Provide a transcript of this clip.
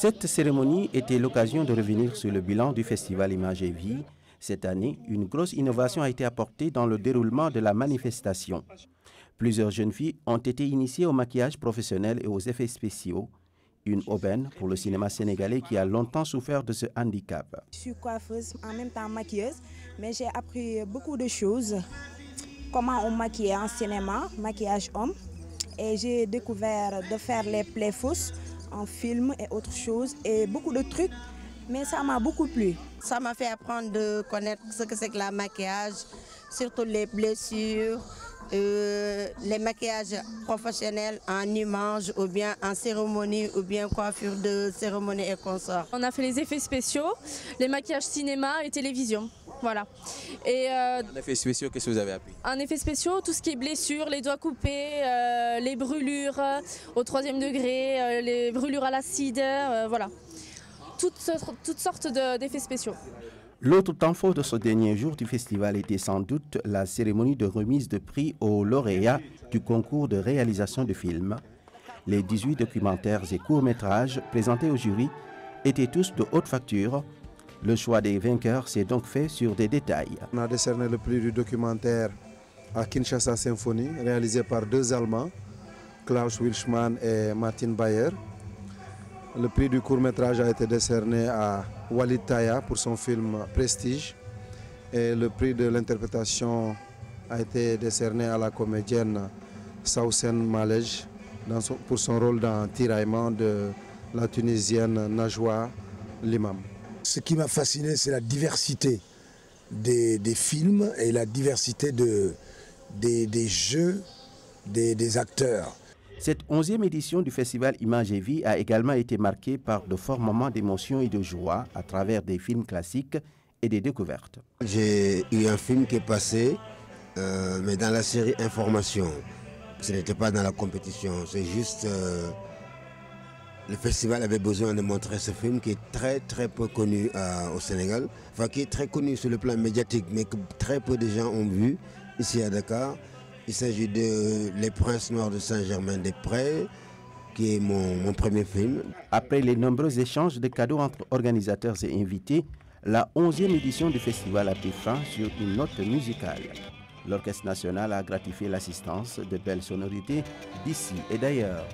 Cette cérémonie était l'occasion de revenir sur le bilan du festival Images et Vie. Cette année, une grosse innovation a été apportée dans le déroulement de la manifestation. Plusieurs jeunes filles ont été initiées au maquillage professionnel et aux effets spéciaux. Une aubaine pour le cinéma sénégalais qui a longtemps souffert de ce handicap. Je suis coiffeuse, en même temps maquilleuse, mais j'ai appris beaucoup de choses. Comment on maquille en cinéma, maquillage homme. Et j'ai découvert de faire les plaies fausses en film et autres choses. Et beaucoup de trucs, mais ça m'a beaucoup plu. Ça m'a fait apprendre de connaître ce que c'est que le maquillage, surtout les blessures. Les maquillages professionnels en image ou bien en cérémonie ou bien coiffure de cérémonie et consorts. On a fait les effets spéciaux, les maquillages cinéma et télévision. Voilà. Et en effets spéciaux, qu'est-ce que vous avez appris? En effets spéciaux, tout ce qui est blessures, les doigts coupés, les brûlures au 3e degré, les brûlures à l'acide, voilà. Toutes sortes d'effets spéciaux. L'autre temps fort de ce dernier jour du festival était sans doute la cérémonie de remise de prix aux lauréats du concours de réalisation de films. Les 18 documentaires et courts-métrages présentés au jury étaient tous de haute facture. Le choix des vainqueurs s'est donc fait sur des détails. On a décerné le prix du documentaire à Kinshasa Symphony, réalisé par 2 Allemands, Klaus Wilschmann et Martin Bayer. Le prix du court-métrage a été décerné à Walid Taya pour son film Prestige. Et le prix de l'interprétation a été décerné à la comédienne Sausen Malej pour son rôle dans Tiraillement de la Tunisienne Najwa Limam. Ce qui m'a fasciné, c'est la diversité des films et la diversité des jeux des acteurs. Cette 11e édition du festival Images et Vie a également été marquée par de forts moments d'émotion et de joie à travers des films classiques et des découvertes. J'ai eu un film qui est passé, mais dans la série Information. Ce n'était pas dans la compétition, c'est juste... le festival avait besoin de montrer ce film qui est très peu connu au Sénégal, enfin qui est très connu sur le plan médiatique, mais que très peu de gens ont vu ici à Dakar. Il s'agit de Les Princes Noirs de Saint-Germain-des-Prés, qui est mon premier film. Après les nombreux échanges de cadeaux entre organisateurs et invités, la 11e édition du festival a pris fin sur une note musicale. L'Orchestre national a gratifié l'assistance de belles sonorités d'ici et d'ailleurs.